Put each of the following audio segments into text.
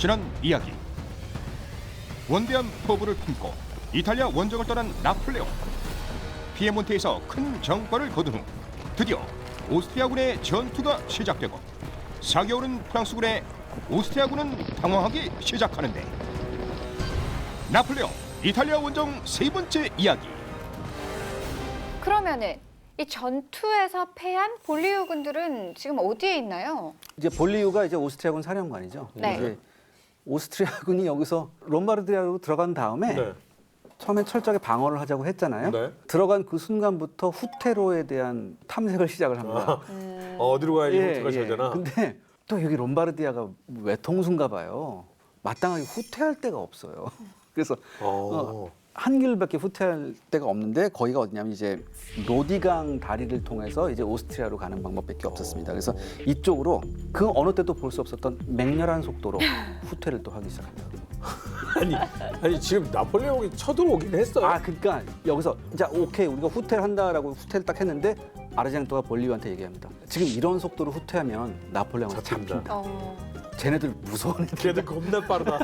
지난 이야기. 원대한 포부를 품고 이탈리아 원정을 떠난 나폴레옹. 피에몬테에서 큰 정벌을 거둔 후 드디어 오스트리아군의 전투가 시작되고 4개월은 프랑스군의 오스트리아군은 당황하기 시작하는데, 나폴레옹 이탈리아 원정 세 번째 이야기. 그러면은 이 전투에서 패한 볼리우군들은 지금 어디에 있나요? 이제 볼리우가 이제 오스트리아군 사령관이죠. 네. 이제 오스트리아군이 여기서 롬바르디아로 들어간 다음에 네. 처음엔 철저하게 방어를 하자고 했잖아요. 네. 들어간 그 순간부터 후테로에 대한 탐색을 시작을 합니다. 어디로 가야지 예, 어떻게 가야 되나? 근데 또 여기 롬바르디아가 외통수인가 봐요. 마땅하게 후퇴할 데가 없어요. 그래서 한 길밖에 후퇴할 데가 없는데, 거기가 어디냐면 이제 로디강 다리를 통해서 이제 오스트리아로 가는 방법밖에 없었습니다. 그래서 이쪽으로 그 어느 때도 볼 수 없었던 맹렬한 속도로 후퇴를 또 하기 시작합니다. 아니 지금 나폴레옹이 쳐들어오긴 했어요. 아, 그러니까 여기서 자, 오케이, 우리가 후퇴를 한다라고 후퇴를 딱 했는데 아르젠토가 볼리우한테 얘기합니다. 지금 이런 속도로 후퇴하면 나폴레옹한테 잡힌다. 잡힌다. 쟤네들 무서운 애들. 걔들 겁나 빠르다.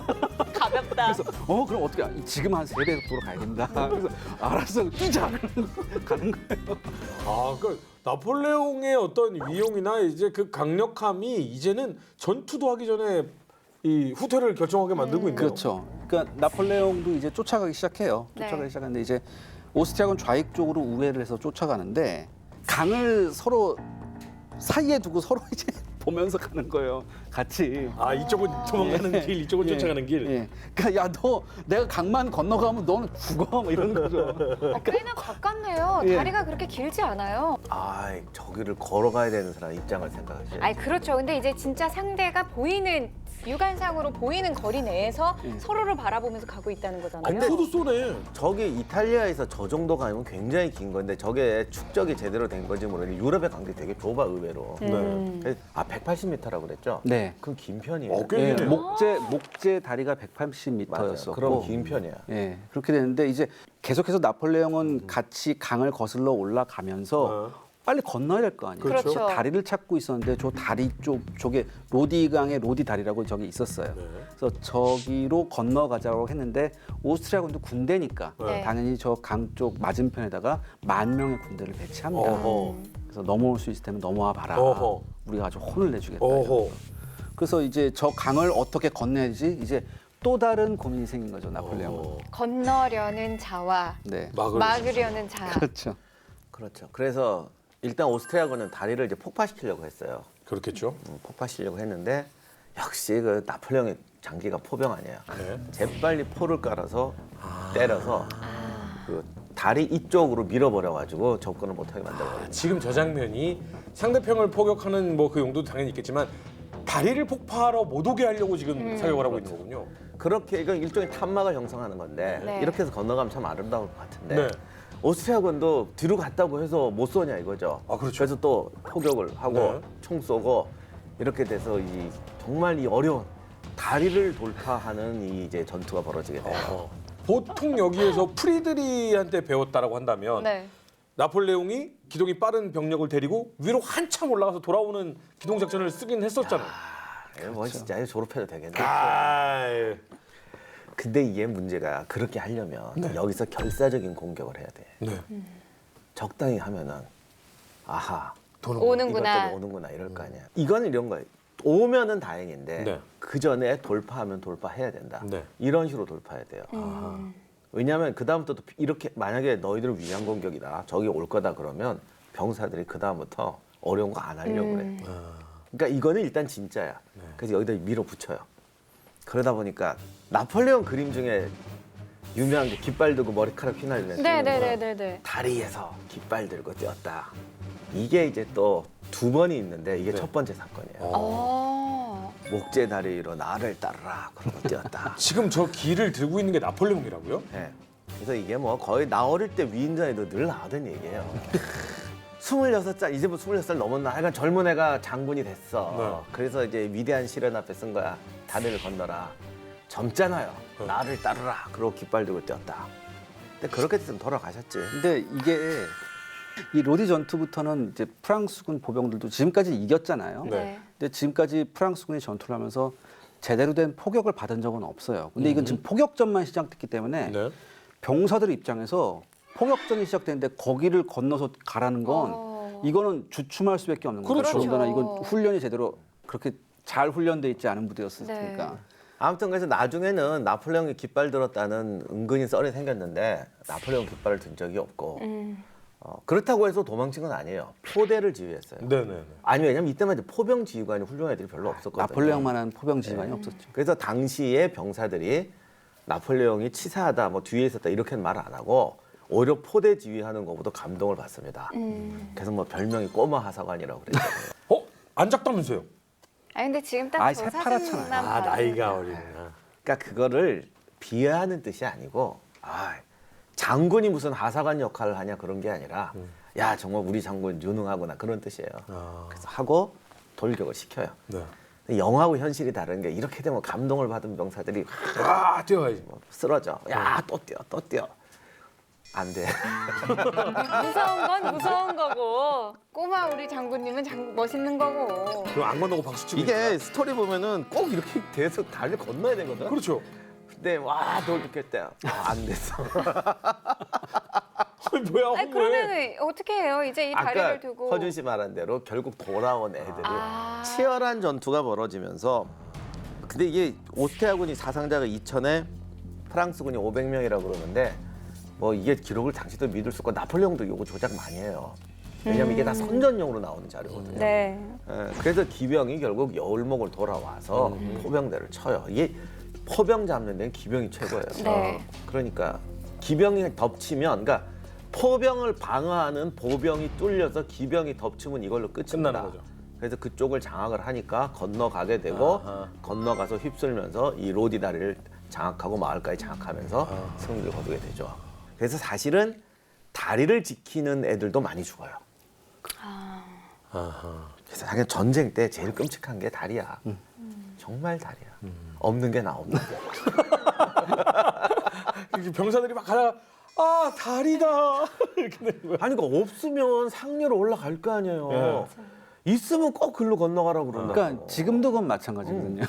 가볍다. 그래서 그럼 어떻게 지금 한 3배 속도로 가야 된다. 그래서 알았어, 뛰자. 가는 거예요. 아, 그 나폴레옹의 어떤 위용이나 이제 그 강력함이 이제는 전투도 하기 전에 이 후퇴를 결정하게 만들고 있네요. 그렇죠. 그러니까 나폴레옹도 이제 쫓아가기 시작해요. 네. 쫓아가기 시작하는데 이제 오스트리아군 좌익 쪽으로 우회를 해서 쫓아가는데, 강을 서로 사이에 두고 서로 이제 보면서 가는 거예요. 같이. 아, 이쪽은 도망가는 길, 이쪽은 쫓아가는 길. 예. 그러니까 야, 너 내가 강만 건너가면 너는 죽어, 뭐 이런 거죠. 꽤나 가깝네요. 예. 다리가 그렇게 길지 않아요. 아, 저기를 걸어가야 되는 사람 입장을 생각하시죠. 아니 그렇죠. 근데 이제 진짜 상대가 보이는, 육안상으로 보이는 거리 내에서 서로를 바라보면서 가고 있다는 거잖아요. 포도 쏘네. 저게 이탈리아에서 저 정도 가면 굉장히 긴 건데 저게 축적이 제대로 된 건지 모르겠는데 유럽의 강들이 되게 좁아 의외로. 네. 아, 180m라고 그랬죠? 네. 그럼 긴 편이에요. 꽤 예, 기네요. 목재 다리가 맞아요. 180m였었고. 그럼 긴 편이야. 예, 그렇게 되는데 이제 계속해서 나폴레옹은 같이 강을 거슬러 올라가면서 빨리 건너야 될 거 아니에요. 그렇죠. 그래서 다리를 찾고 있었는데 저 다리 쪽에 로디강의 로디 다리라고 저기 있었어요. 네. 그래서 저기로 건너가자고 했는데 오스트리아군도 군대니까 네. 당연히 저 강 쪽 맞은편에다가 10,000명의 군대를 배치합니다. 어허. 그래서 넘어올 수 있을 때면 넘어와 봐라. 어허. 우리가 아주 혼을 내주겠다. 어허. 그래서 이제 저 강을 어떻게 건너야지 이제 또 다른 고민이 생긴 거죠, 나폴레옹은. 건너려는 자와 네. 막으려는 자. 그렇죠. 그렇죠. 그래서 일단 오스트리아군은 다리를 이제 폭파시키려고 했어요. 그렇겠죠. 폭파시키려고 했는데 역시 그 나폴레옹의 장기가 포병 아니에요. 네. 재빨리 포를 깔아서 때려서 그 다리 이쪽으로 밀어버려가지고 접근을 못하게 만들어버립니다. 지금 저 장면이 상대편을 포격하는 뭐 그 용도도 당연히 있겠지만 다리를 폭파하러 못 오게 하려고 지금 사격을 하고 있는 거군요. 그렇게 이건 일종의 탄막을 형성하는 건데 네. 이렇게 해서 건너가면 참 아름다울 것 같은데 네. 오스트리아군도 뒤로 갔다고 해서 못 쏘냐 이거죠. 아, 그렇죠. 그래서 또 포격을 하고 네. 총 쏘고 이렇게 돼서 이 정말 이 어려운 다리를 돌파하는 이 이제 전투가 벌어지게 돼요. 보통 여기에서 프리드리한테 배웠다라고 한다면 네. 나폴레옹이 기동이 빠른 병력을 데리고 위로 한참 올라가서 돌아오는 기동 작전을 쓰긴 했었잖아요. 뭐 진짜 졸업해도 되겠네. 아, 근데 이게 문제가 그렇게 하려면 여기서 결사적인 공격을 해야 돼. 네. 적당히 하면은 아하 오는구나. 이것 때문에 오는구나 이럴 거 아니야. 이거는 이런 거예요. 오면은 다행인데 네. 그 전에 돌파하면 돌파해야 된다. 네. 이런 식으로 돌파해야 돼요. 왜냐하면 그 다음부터 이렇게 만약에 너희들 위한 공격이다, 저기 올 거다 그러면 병사들이 그 다음부터 어려운 거 안 하려고 그래. 그러니까 이거는 일단 진짜야. 그래서 여기다 밀어붙여요. 그러다 보니까 나폴레옹 그림 중에 유명한 게 깃발 들고 머리카락 휘날리는 네네네네네. 다리에서 깃발 들고 뛰었다. 이게 이제 또 두 번이 있는데 이게 네. 첫 번째 사건이에요. 목재 다리로 나를 따르라 그러고 뛰었다. 지금 저 기를 들고 있는 게 나폴레옹이라고요? 네. 그래서 이게 뭐 거의 나 어릴 때 위인전에도 늘 나오던 얘기예요. 26살, 이제 뭐 26살 넘었나? 하여간 젊은 애가 장군이 됐어. 네. 그래서 이제 위대한 시련 앞에 쓴 거야. 다리를 건너라. 젊잖아요. 나를 따르라. 그러고 깃발 들고 뛰었다. 근데 그렇게 됐으면 돌아가셨지. 근데 이게 이 로디 전투부터는 이제 프랑스군 보병들도 지금까지 이겼잖아요. 네. 네. 근데 지금까지 프랑스군이 전투를 하면서 제대로 된 포격을 받은 적은 없어요. 근데 이건 지금 포격전만 시작됐기 때문에 네. 병사들 입장에서 포격전이 시작되는데 거기를 건너서 가라는 건 이거는 주춤할 수밖에 없는 거죠. 그렇죠. 더군다나 이건 훈련이 제대로 그렇게 잘 훈련돼 있지 않은 부대였으니까. 네. 아무튼 그래서 나중에는 나폴레옹이 깃발 들었다는 은근히 썰이 생겼는데 나폴레옹 깃발을 든 적이 없고 그렇다고 해서 도망친 건 아니에요. 포대를 지휘했어요. 네네네. 아니 왜냐면 이때만 해도 포병 지휘관이 훌륭한 애들이 별로 없었거든요. 나폴레옹만한 포병 지휘관이 없었죠. 그래서 당시에 병사들이 나폴레옹이 치사하다, 뭐 뒤에 있었다 이렇게는 말 안 하고 오히려 포대 지휘하는 것보다 감동을 받습니다. 그래서 뭐 별명이 꼬마 하사관이라고 그랬거든요. 안작다면서요? 아 근데 지금 딱 아이, 저 새파랗잖아요. 사진만 아, 봐도 나이가 어리구나. 그러니까 그거를 비하하는 뜻이 아니고 장군이 무슨 하사관 역할을 하냐 그런 게 아니라 야 정말 우리 장군 유능하구나 그런 뜻이에요. 그래서 하고 돌격을 시켜요. 네. 근데 영화하고 현실이 다른 게 이렇게 되면 감동을 받은 병사들이 아, 뛰어가야지. 뭐 쓰러져. 야 또 뛰어 또 뛰어. 안 돼. 무서운 건 무서운 거고 꼬마 우리 장군님은 멋있는 거고. 그럼 안 건너고 박수 치고. 이게 스토리 보면은 꼭 이렇게 돼서 다리를 건너야 되거든. 그렇죠. 근데 와 돌격했대요. 안 됐어. 아니, 뭐야, 아니 그러면 어떻게 해요? 이제 이 다리를 아까 두고. 허준 씨 말한 대로 결국 돌아온 애들이 아. 치열한 전투가 벌어지면서 근데 이게 오스트리아군이 사상자가 2,000에 프랑스군이 500명이라고 그러는데 뭐 이게 기록을 당시도 믿을 수 없고 나폴레옹도 이거 조작 많이 해요. 왜냐면 이게 다 선전용으로 나오는 자료거든요. 네. 예, 그래서 기병이 결국 여울목을 돌아와서 포병대를 쳐요. 이게 포병 잡는 데는 기병이 최고예요. 네. 그러니까 기병이 덮치면, 그러니까 포병을 방어하는 보병이 뚫려서 기병이 덮치면 이걸로 끝입니다. 끝나는 거죠. 그래서 그쪽을 장악을 하니까 건너가게 되고 아하. 건너가서 휩쓸면서 이 로디 다리를 장악하고 마을까지 장악하면서 승리를 거두게 되죠. 그래서 사실은 다리를 지키는 애들도 많이 죽어요. 아하. 그래서 자기는 전쟁 때 제일 끔찍한 게 다리야. 정말 다리야. 없는 게 나 없는 게. 이렇게 병사들이 막 가다가 아 다리다 이렇게 되는 거야. 아니 그러니까 없으면 상류로 올라갈 거 아니에요. 네. 있으면 꼭 글로 건너가라고 그런다. 그러니까 지금도 그건 마찬가지거든요.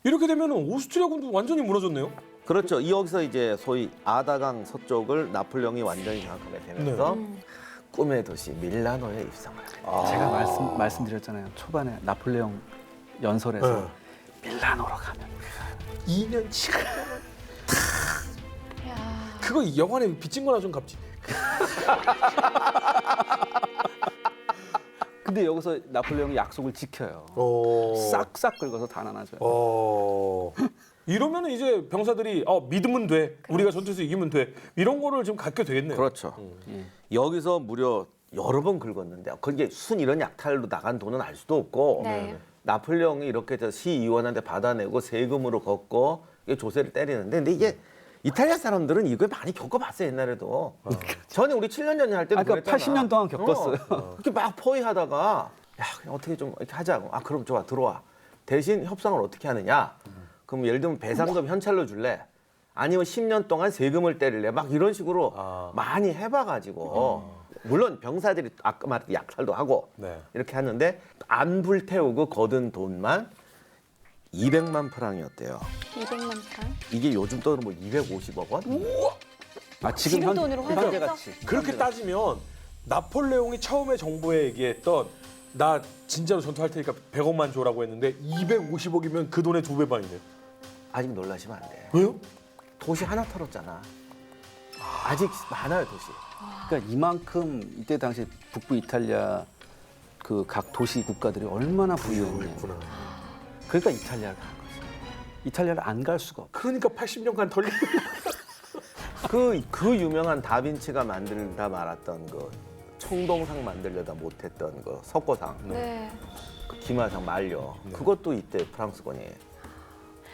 이렇게 되면 오스트리아군도 완전히 무너졌네요. 그렇죠. 여기서 이제 소위 아다강 서쪽을 나폴레옹이 완전히 장악하게 되면서 꿈의 도시 밀라노에 입성을 하게 돼요. 제가 말씀드렸잖아요. 초반에 나폴레옹 연설에서 네. 밀라노로 가면 2년 치고 야. 그거 영화에 빚진 거나 좀 갚지. 근데 여기서 나폴레옹이 약속을 지켜요. 싹싹 긁어서 다 나눠줘요. 이러면 이제 병사들이 믿으면 돼. 우리가 전투에서 이기면 돼. 이런 거를 좀 갖게 되겠네요. 그렇죠. 여기서 무려 여러 번 긁었는데 그게 순 이런 약탈로 나간 돈은 알 수도 없고 네. 나폴레옹이 이렇게 시의원한테 받아내고 세금으로 걷고 이게 조세를 때리는데 근데 이게 이탈리아 사람들은 이걸 많이 겪어봤어요 옛날에도. 전에 우리 7년 전에 할 때도 그러니까 그랬잖아. 80년 동안 겪었어요. 그렇게 막 포위하다가 야 그냥 어떻게 좀 이렇게 하자고. 아 그럼 좋아 들어와. 대신 협상을 어떻게 하느냐. 그럼 예를 들면 배상금 현찰로 줄래? 아니면 10년 동안 세금을 때릴래? 막 이런 식으로 많이 해봐가지고 물론 병사들이 아까 말했던 약탈도 하고 네. 이렇게 하는데 안 불태우고 거둔 돈만 200만 프랑이었대요. 200만 프랑. 이게 요즘 돈으로 뭐 250억 원? 아, 지금 돈으로 현재 환산해서? 같이. 그렇게 따지면 나폴레옹이 처음에 정부에 얘기했던 나 진짜로 전투할 테니까 100억만 줘라고 했는데 250억이면 그 돈의 2배 반이네. 아직 놀라시면 안 돼. 왜요? 도시 하나 털었잖아. 아직 많아요 도시. 그러니까 이만큼 이때 당시 북부 이탈리아 그 각 도시 국가들이 얼마나 부유했냐. 그러니까 이탈리아를 간 거죠. 이탈리아를 안 갈 수가 없고. 그러니까 80년간 털린 그 유명한 다빈치가 만들다 말았던 그 청동상 만들려다 못했던 그 석고상, 네. 그 기마상 말려. 그것도 이때 프랑스군이.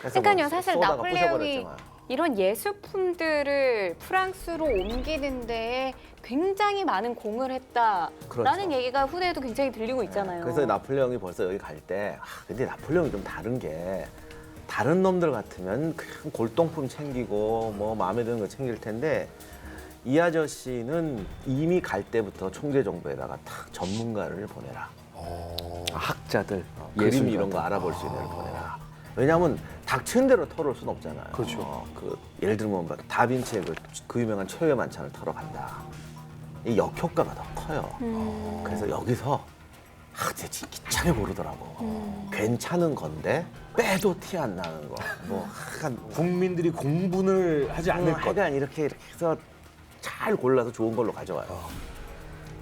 그래서 그러니까요, 뭐 사실 쏘다가 나폴레옹이 부셔버렸지만. 이런 예술품들을 프랑스로 옮기는 데에 굉장히 많은 공을 했다라는 그렇죠. 얘기가 후대에도 굉장히 들리고 있잖아요. 그래서 나폴레옹이 벌써 여기 갈 때, 근데 나폴레옹이 좀 다른 게 다른 놈들 같으면 그냥 골동품 챙기고 뭐 마음에 드는 거 챙길 텐데 이 아저씨는 이미 갈 때부터 총재 정부에다가 탁 전문가를 보내라. 학자들, 그림 예술가들. 이런 거 알아볼 수 있는 애를 보내라. 왜냐하면 닥치는 대로 털을 수는 없잖아요. 그렇죠. 예를 들면 뭐 다빈치의 그 유명한 최후의 만찬을 털어 간다. 이 역효과가 더 커요. 그래서 여기서 되게 기차게 고르더라고. 괜찮은 건데 빼도 티 안 나는 거. 뭐 약간 국민들이 공분을 하지 않을 것. 하여간 이렇게 해서 잘 골라서 좋은 걸로 가져와요.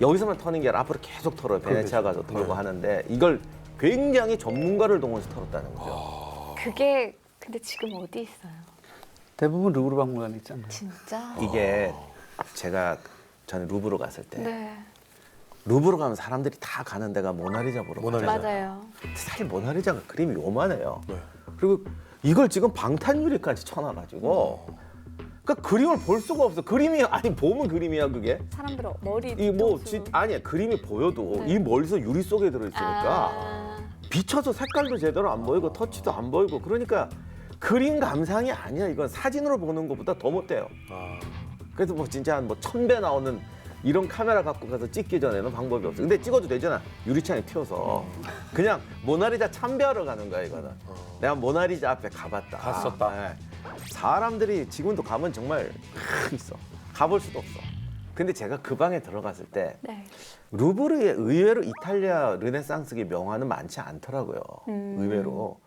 여기서만 터는 게 아니라 앞으로 계속 털어요. 베네치아 가서 털고 하는데 이걸 굉장히 전문가를 동원해서 털었다는 거죠. 그게 근데 지금 어디 있어요? 대부분 루브르 박물관에 있잖아요. 진짜? 이게 제가 전에 루브르 갔을 때 네. 루브르 가면 사람들이 다 가는 데가 모나리자 보러 모나리자. 가잖아요. 맞아요. 사실 모나리자가 그림이 요만해요. 네. 그리고 이걸 지금 방탄유리까지 쳐놔가지고 그러니까 그림을 볼 수가 없어. 그림이 아니 보면 그림이야 그게. 사람들 머리 이 뭐 뒤통수. 아니야 그림이 보여도 네. 이 멀리서 유리 속에 들어있으니까 아, 비춰서 색깔도 제대로 안 보이고 터치도 안 보이고 그러니까 그림 감상이 아니야. 이건 사진으로 보는 것보다 더 못돼요. 그래서 뭐 진짜 한 뭐 1000배 나오는 이런 카메라 갖고 가서 찍기 전에는 방법이 없어. 근데 찍어도 되잖아. 유리창에 튀어서. 그냥 모나리자 참배하러 가는 거야 이거는. 내가 모나리자 앞에 가봤다. 갔었다. 네. 사람들이 지금도 가면 정말 있어. 가볼 수도 없어. 근데 제가 그 방에 들어갔을 때 네. 루브르에 의외로 이탈리아 르네상스계 명화는 많지 않더라고요. 의외로.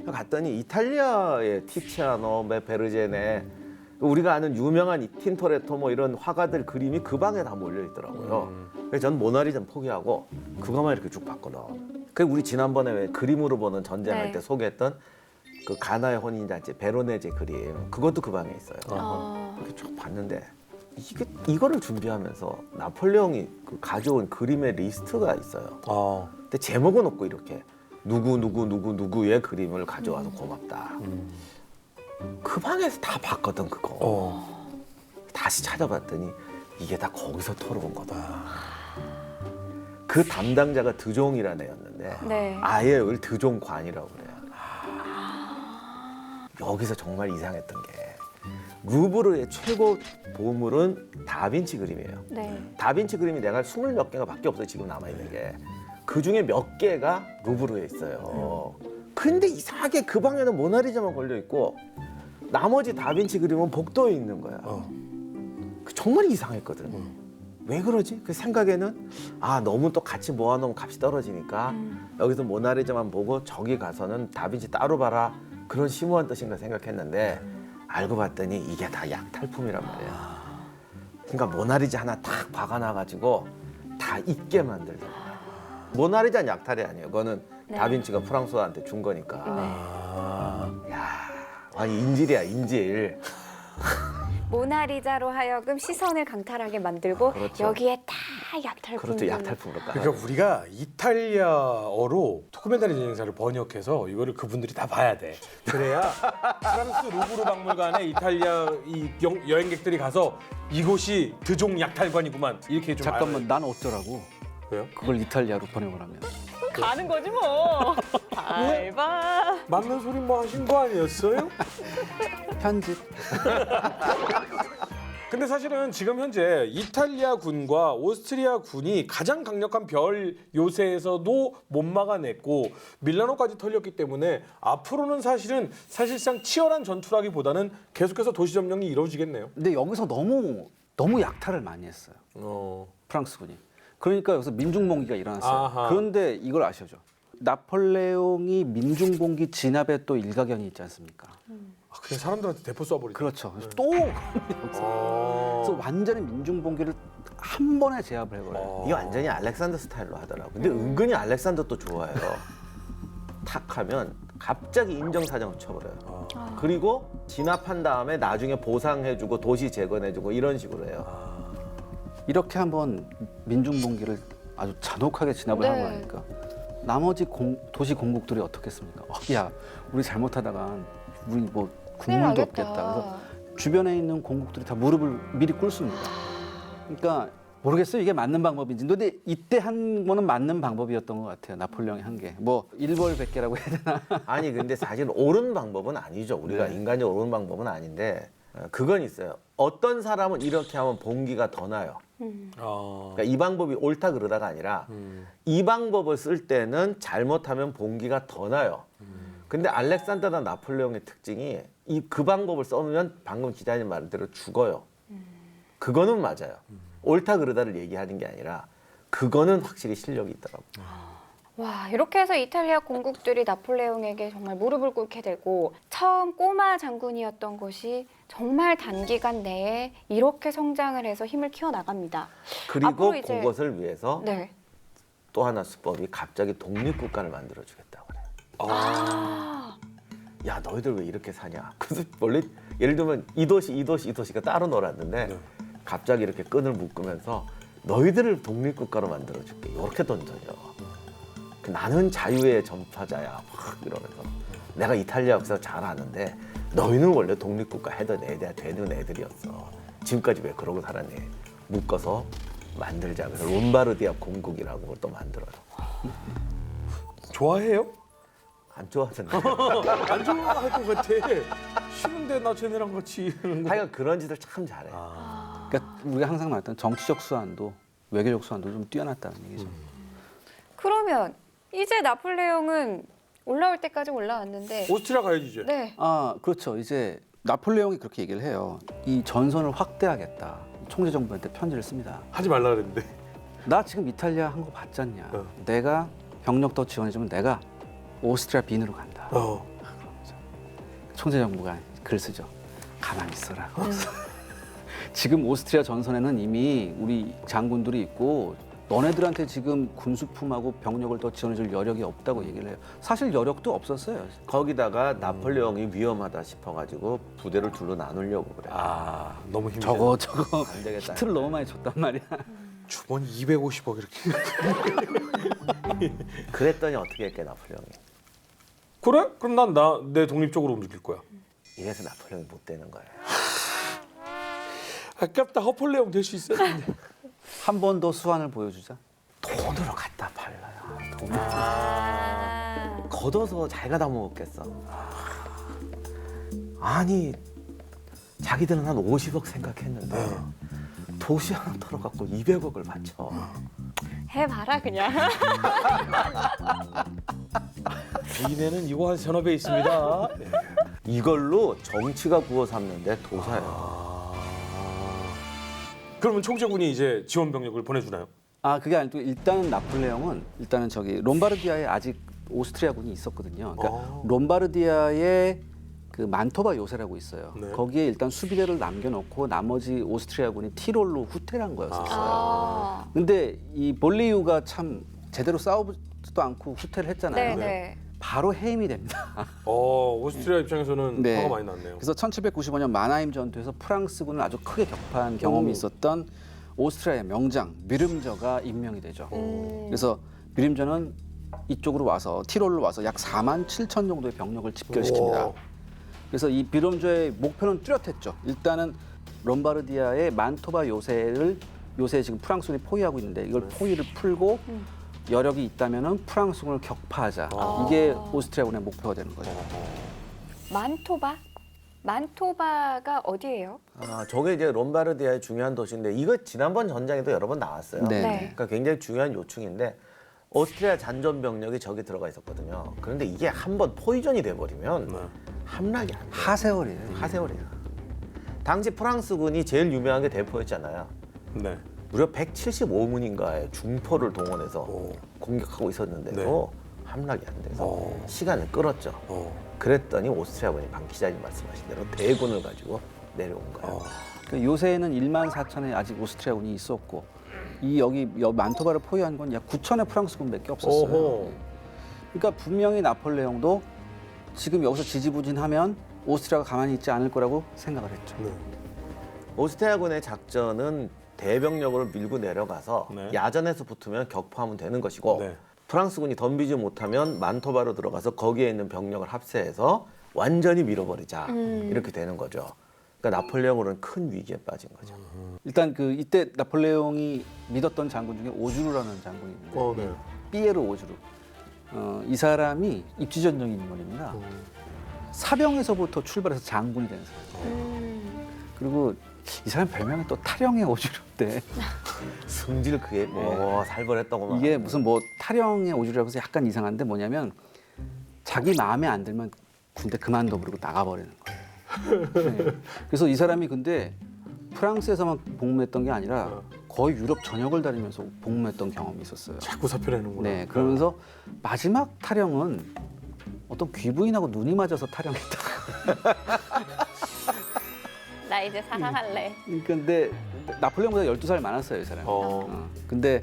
갔더니 이탈리아의 티치아노, 베르제네, 우리가 아는 유명한 이 틴토레토 뭐 이런 화가들 그림이 그 방에 다 몰려 있더라고요. 그래서 전 모나리자는 포기하고 그것만 이렇게 쭉 봤거든. 그 우리 지난번에 왜 그림으로 보는 전쟁할 네. 때 소개했던 그 가나의 혼인잔치 베로네제 그림 그것도 그 방에 있어요. 이렇게 쭉 봤는데 이거를 준비하면서 나폴레옹이 그 가져온 그림의 리스트가 있어요. 근데 제목은 없고 이렇게 누구의 그림을 가져와서 고맙다. 그 방에서 다 봤거든 그거. 다시 찾아봤더니 이게 다 거기서 털어온 거다. 그 담당자가 드종이라는 애였는데 네. 아예 여기 드종관이라고 그래요. 여기서 정말 이상했던 게 루브르의 최고 보물은 다빈치 그림이에요. 네. 다빈치 그림이 내가 20몇 개가 밖에 없어요. 지금 남아있는 게. 그중에 몇 개가 루브르에 있어요. 근데 이상하게 그 방에는 모나리자만 걸려있고 나머지 다빈치 그림은 복도에 있는 거야. 정말 이상했거든. 왜 그러지? 그 생각에는 너무 또 같이 모아놓으면 값이 떨어지니까 여기서 모나리자만 보고 저기 가서는 다빈치 따로 봐라. 그런 심오한 뜻인가 생각했는데 알고 봤더니 이게 다 약탈품이란 말이야. 그러니까 모나리자 하나 탁 박아놔가지고 다 잊게 만들던 거야. 모나리자는 약탈이 아니에요. 그거는 네. 다빈치가 프랑스어한테 준 거니까. 야, 아니 인질이야 인질. 모나리자로 하여금 시선을 강탈하게 만들고 그렇죠. 여기에 다 약탈품. 그렇죠 약탈품으로 깔아. 그러니까 우리가 이탈리아어로 도큐멘터리 진행사를 번역해서 이거를 그분들이 다 봐야 돼. 그래야 프랑스 루브르 박물관에 이탈리아 여행객들이 가서 이곳이 드종 약탈관이구만 이렇게 좀 잠깐만 난 어쩌라고? 왜요? 그걸 이탈리아로 번역을 하면. 가는 거지 뭐. 알바. 맞는 소리 뭐 하신 거 아니었어요? 편집. 근데 사실은 지금 현재 이탈리아 군과 오스트리아 군이 가장 강력한 별 요새에서도 못 막아냈고 밀라노까지 털렸기 때문에 앞으로는 사실상 치열한 전투라기보다는 계속해서 도시 점령이 이루어지겠네요. 근데 여기서 너무 약탈을 많이 했어요. 프랑스군이. 그러니까 여기서 민중봉기가 일어났어요. 아하. 그런데 이걸 아셔죠? 나폴레옹이 민중봉기 진압에 또 일가견이 있지 않습니까? 그냥 사람들한테 대포 쏴버리죠. 그렇죠. 그래서 또 그래서 완전히 민중봉기를 한 번에 제압을 해버려요. 이게 완전히 알렉산더 스타일로 하더라고. 근데 은근히 알렉산더 또 좋아해요. 탁 하면 갑자기 인정사정을 쳐버려요. 그리고 진압한 다음에 나중에 보상해주고 도시 재건해주고 이런 식으로 해요. 이렇게 한번 민중봉기를 아주 잔혹하게 진압을 네. 하고 나니까 나머지 도시 공국들이 어떻겠습니까? 야, 우리 잘못하다가 우리 뭐 국물도 없겠다. 그래서 주변에 있는 공국들이 다 무릎을 미리 꿇습니다. 그러니까 모르겠어요. 이게 맞는 방법인지. 근데 이때 한 거는 맞는 방법이었던 것 같아요. 나폴레옹이 한 게. 뭐 일벌백계라고 해야 되나? 아니 근데 사실 옳은 방법은 아니죠. 우리가 인간이 옳은 방법은 아닌데 그건 있어요. 어떤 사람은 이렇게 하면 봉기가 더 나요. 그러니까 이 방법이 옳다 그러다가 아니라 이 방법을 쓸 때는 잘못하면 봉기가 더 나요. 근데 알렉산더나 나폴레옹의 특징이 그 방법을 써면 방금 기자님 말대로 죽어요. 그거는 맞아요. 옳다 그르다를 얘기하는 게 아니라 그거는 확실히 실력이 있더라고. 와, 이렇게 해서 이탈리아 공국들이 나폴레옹에게 정말 무릎을 꿇게 되고 처음 꼬마 장군이었던 것이 정말 단기간 내에 이렇게 성장을 해서 힘을 키워나갑니다. 그리고 앞으로 이제- 그것을 위해서 네. 또 하나 수법이 갑자기 독립국가를 만들어주겠다고 그래요. 아, 야 너희들 왜 이렇게 사냐? 그래서 원래 예를 들면 이 도시가 따로 놀았는데 네. 갑자기 이렇게 끈을 묶으면서 너희들을 독립국가로 만들어줄게 이렇게 던져요. 나는 자유의 전파자야 막 이러면서 내가 이탈리아 역사 잘 아는데 너희는 원래 독립국가 해도 되는 애들이었어. 지금까지 왜 그러고 살았니? 묶어서 만들자. 그래서 롬바르디아 공국이라고 걸 또 만들어요. 좋아해요? 안 좋아하던데. 안 좋아할 것 같아. 쉬운데 나 쟤네랑 같이 이러는 거. 하여간 그런 짓을 참 잘해. 그러니까 우리가 항상 말했던 정치적 수완도 외교적 수완도 좀 뛰어났다는 얘기죠. 그러면 이제 나폴레옹은 올라올 때까지 올라왔는데 오스트리아 가야지 이제. 네. 아, 그렇죠. 이제 나폴레옹이 그렇게 얘기를 해요. 이 전선을 확대하겠다. 총재 정부한테 편지를 씁니다. 하지 말라 그랬는데. 나 지금 이탈리아 한 거 봤잖냐. 어. 내가 병력 더 지원해주면 내가 오스트리아 빈으로 간다. 총재 정부가 글 쓰죠. 가만히 있어라. 지금 오스트리아 전선에는 이미 우리 장군들이 있고 너네들한테 지금 군수품하고 병력을 더 지원해줄 여력이 없다고 얘기를 해요. 사실 여력도 없었어요. 거기다가 나폴레옹이 위험하다 싶어가지고 부대를 둘로 나누려고 그래. 아 너무 힘들어. 저거 안 되겠다. 히트를 너무 많이 줬단 말이야. 주머니 250억 이렇게. 그랬더니 어떻게 했게 나폴레옹이. 그래? 그럼 난 내 독립적으로 움직일 거야. 이래서 나폴레옹이 못 되는 거예요. 아깝다. 허폴레옹 될 수 있었는데. 한 번 더 수완을 보여주자. 돈으로 갖다 팔라요. 돈. 아, 걷어서 자기가 다 먹었겠어. 아니 자기들은 한 50억 생각했는데 도시 하나 털어갖고 200억을 바쳐. 해봐라 그냥. 이내는 이거 한 서너 배 있습니다. 이걸로 정치가 구워 삼는데 도사예요. 그러면 총재군이 이제 지원 병력을 보내주나요? 아, 그게 아니고 일단은 나폴레옹은 일단은 저기 롬바르디아에 아직 오스트리아군이 있었거든요. 그러니까 롬바르디아에 그 만토바 요새라고 있어요. 네. 거기에 일단 수비대를 남겨놓고 나머지 오스트리아군이 티롤로 후퇴한 거였었어요. 아, 근데 이 볼리유가 참 제대로 싸우지도 않고 후퇴를 했잖아요. 네네. 바로 해임이 됩니다. 오스트리아 입장에서는 네. 화가 많이 났네요. 그래서 1795년 마나임 전투에서 프랑스군을 아주 크게 격파한 경험이 있었던 오스트리아의 명장 미름저가 임명이 되죠. 그래서 미름저는 이쪽으로 와서 티롤로 와서 약 4만 7천 정도의 병력을 집결시킵니다. 오. 그래서 이 미름저의 목표는 뚜렷했죠. 일단은 롬바르디아의 만토바 요새에 지금 프랑스군이 포위하고 있는데 이걸 포위를 풀고 여력이 있다면은 프랑스군을 격파하자. 이게 오스트리아군의 목표가 되는 거죠. 만토바? 만토바가 어디예요? 아, 저게 이제 롬바르디아의 중요한 도시인데 이거 지난번 전장에도 여러 번 나왔어요. 네. 네. 그러니까 굉장히 중요한 요충인데 오스트리아 잔존 병력이 저기 들어가 있었거든요. 그런데 이게 한번 포위전이 돼버리면 함락이 안 돼요. 하세월이에요. 하세월이야. 당시 프랑스군이 제일 유명한 게 대포였잖아요. 네. 무려 175문인가의 중포를 동원해서 오. 공격하고 있었는데도 함락이 안 돼서 시간을 끌었죠. 어. 그랬더니 오스트리아군이 방 기자님 말씀하신 대로 대군을 가지고 내려온 거예요. 그 요새는 1만 4천의 아직 오스트리아군이 있었고 여기 만토바를 포위한 건 약 9천의 프랑스군밖에 없었어요. 오호. 그러니까 분명히 나폴레옹도 지금 여기서 지지부진하면 오스트리아가 가만히 있지 않을 거라고 생각을 했죠. 네. 오스트리아군의 작전은 대병력으로 밀고 내려가서 네. 야전에서 붙으면 격파하면 되는 것이고 네. 프랑스군이 덤비지 못하면 만토바로 들어가서 거기에 있는 병력을 합세해서 완전히 밀어버리자 이렇게 되는 거죠. 그러니까 나폴레옹으로는 큰 위기에 빠진 거죠. 일단 그 이때 나폴레옹이 믿었던 장군 중에 오주르라는 장군이 있는데 네. 피에르 오주르. 이 사람이 입지전적인 인물입니다. 사병에서부터 출발해서 장군이 된 사람. 그리고 이 사람 별명이 또 타령의 오주르인데 승질 그게 뭐 살벌했다고 이게 무슨 뭐 타령의 오주르라고 해서 약간 이상한데 뭐냐면 자기 마음에 안 들면 군대 그만둬 버리고 나가버리는 거예요. 네. 그래서 이 사람이 근데 프랑스에서만 복무했던 게 아니라 거의 유럽 전역을 다니면서 복무했던 경험이 있었어요. 자꾸 사표내는구나. 네, 그러면서 마지막 타령은 어떤 귀부인하고 눈이 맞아서 타령했다. 나 이제 사랑할래. 근데 나폴레옹보다 12살 많았어요, 이 사람이. 근데